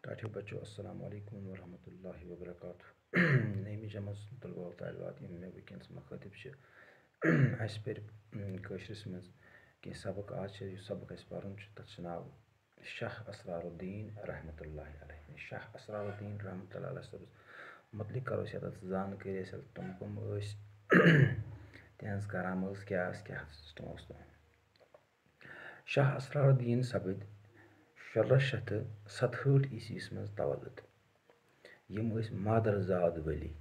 टाठियों बच्चों अस्सलाम वालेकुम वरहमतुल्लाहि वबरकातुहू नईमि जमस तलबा व तालिबात यम मे वुनकस मखातिब अस पर कशरस मज कह सबक आज सबक अस पर्न तथ नाव शाह असरारुद्दीन रहमतुल्लाहि अलैहि। शाह असरारुद्दीन रहमतुल्लाहि अलैहि सब मुतलिक करो ये जानकारी तम कम तिहज करामत क्या सिस्टम शाह असरारुद्दीन सपद 1667 ईस्वीस मज तवल्लुद। यम मादरजाद वली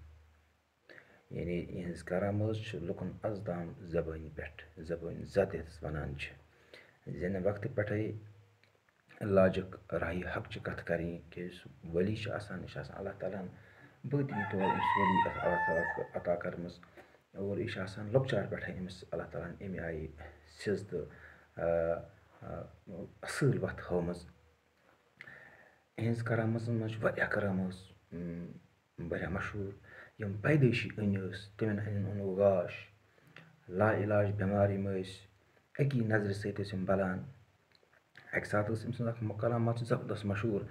यानी यहज करामत लुकन अजदाम जबान पे जबान जद यस वनान जन वक्त पे लाजक राह हक कथ कर कि वली यह अल्लाह ताला बतनी तौर वली अल्लाह ताला अता कर्म और यह लुकचार पे अमिस अल्लाह ताला अमे आय सिज तो असल वत हवम। इहज करामत मज करामत बड़ा मशहूर यम पैदाइशी अन तमन अन ओनो गाश ला इलाज बेमार अकी नजर सत बलान। अक सात अम सज करामत जबरदस्त मशहूर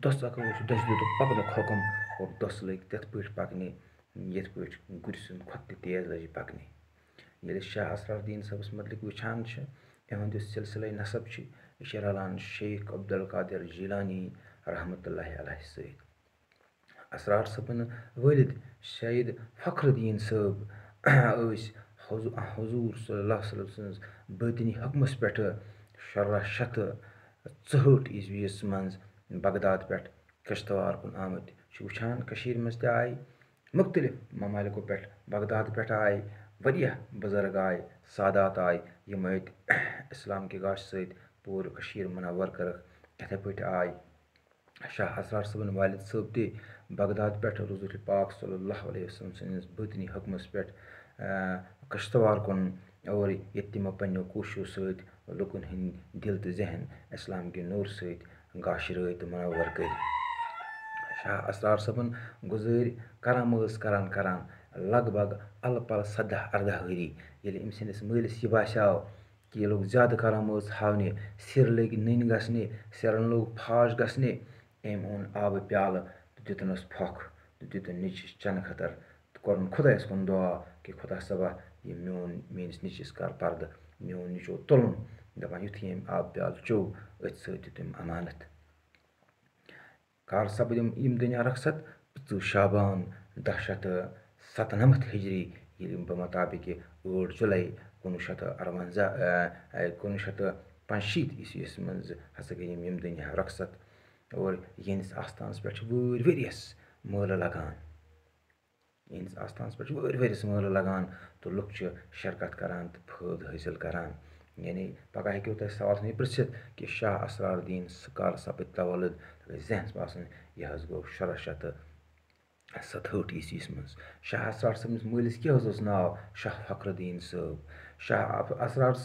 दस दस दितुक पकनुक हुकम और दस लग तथ पे पकने यथ पे गुर सद खुद तेज लज पकने। ये शाह असरारुद्दीन सबस मुतलिक वुचान इहद सिलसिला नसब यह रलान शेख अब्दुल कादिर जीलानी रहमतुल्लाहि अलैहि सत। असरार सबन वालिद सैयद फखरुद्दीन सब हुजूर सल्लल्लाहु अलैहि वसल्लम सज बतनी हुकमस पे 1664 ईस्वीस मज बगदाद पे कश्तवार कुन आमत वुचान मज आय मुख्तलिफ ममालिकों पे बगदाद पे आय वरिया बुजुर्ग आय सादात आय यम इस्लाम के गाश सत पूर मुनव्वर करक। इथे पे आय शाह असरार सबन वालिद सब ते बगदाद पे रसूल पाक सल्लल्लाहु अलैहि वसल्लम सन्दिस बतनी हुकमस पे कश्तवार कुन और ये तमो पन्नो कोशिशो सत लुकन हंद दिल तो जहन इस्लाम के नूर सत गाशराय तो मुनव्वर कर। शाह असरार सबन गुजर करामत करान करान लगभग अल पल 17-18 वरी ये अम सस मलिस यह बासो कि यह लोग ज्यादा करामत हावने सिर लग नन गसने सिरन लोग फाश गसने अम ओन आब प्याल तो दितनस फोक तो दितन नीचिस चन खतर तो कोरन खुदायस कुन दुआ कि खुदा सबा यह मेनिस नीचिस कर पर्द मोन नीचो तुलन दपान युथी अम आब प्याल चो अथ सत दित अमानत। कर सपद यम दुनिया रखसत 25 शाबान 1097 हिजरी ये बमुताबिक 8 जुलाई 1958 ईस्वीस मज हसा गई यम दुनिया रखसत और यहस आस्थानस पे वरियस मेल लगान। यहस आस्थानस पे वरियस मेल लगान तो लुक शिरकत करान तो फायद हासिल करान। यानी पगह हेको तुम सवाल पृछित कि शाह असरारुद्दीन कर सपद तवल्लुद जहनस बासन यह गो 1667 ईस्वीस मज। शाह असरार सबस मलिस क्या नाव शाह फखरुद्दीन सब। शाह असरार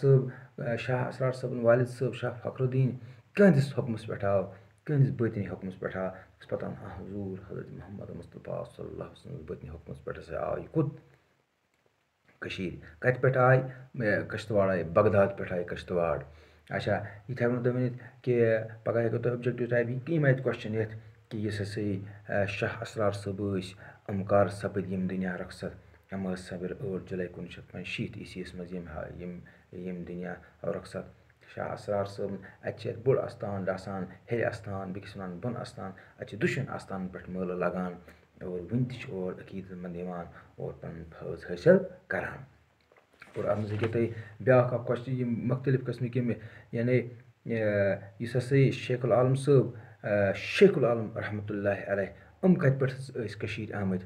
सबन वालिद सब शाह फखरुद्दीन कहदिस हुकमस पे आव कहदिस बतनी हुकमस पे पता हजूर हजरत मोहम्मद मुस्तफ़ा सल्लल्लाहु अलैहि वसल्लम बतनी हुकमस पे आव यह कुत कत पे आय कश्तवाड़ आय बगदाद पे आय कश्तवाड़। अच्छा ये वो तुम कि पगह हेको तुम ऑब्जेक्टिव टाइप यम क्वेश्चन ये कि इस हसा शाह असरार सब अम कर सपद यम दुनिया रखसत अम सबर 8 जुलाई 1965 ईस्वीस मज यम दुनिया रखसत। शाह असरार सब अत बोड़ आस्थान आसान हेर आस्थान बेकिस वन बोन आस्थान अत दुशन आस्थान पे मेल लगान और वन और अकीदत मंद और पन फौज हासिल करान। और अत मज तुम ब्या क्वेश्चन मुख्तलिफ किस्मिक यानी इस हसा शेखुल आलम सब शेखुल आलम रहमतुल्लाहि अलैहि अम कत पे आमत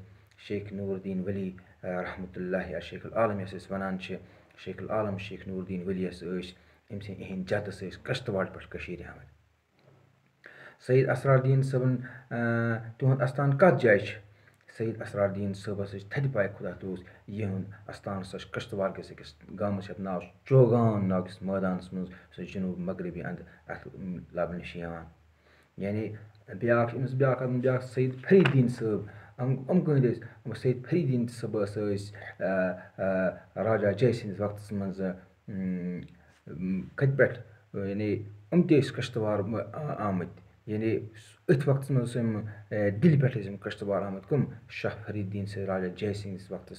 शेख नूरुद्दीन वली रहमतुल्लाहि शेखुल आलम यस वनान शेखुल आलम शेख नूरुद्दीन वली अम इहंद जद कश्तवाड़ पे आमत। सैयद असरारुद्दीन सबन तुहद आस्थान कत जाय सैयद असरारुद्दीन सबस थद पाय खुदा तूस यहद आस्थान कश्तवाड़ किस अकिस गामस यथ नाव चौगान नाव किस मैदानस मज जनूब मगरबी अंद अथ लबन यानी ब्या सैयद फरीदीन सब अम कहद सैयद फरीदीन सब राजा जय सिंह वक्त मज कत पे यानी अम कश्तवाड़ आमत यानी अथ वक्त मज दिल पे कश्तवाड़ आमत कम शाह फरीदीन से राजा जय सिंह वक्त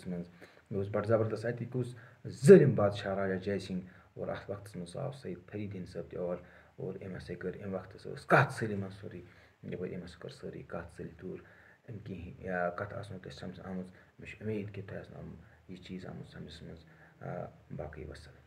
मज बड़ ज़बरदस्त अतिक ज़लिम बादशाह राजा जय सिंह और अत वक्त मज आव सईद फरीदीन सब और अम हसा कर अम वक्त कत सलीमन सोरी अम हसा कर सारी कत सली दूर अम कहें कत आसनो तह समझ आमज मे उम्मीद कि तह यह चीज़ आमुत समझ मज बाकी वसल।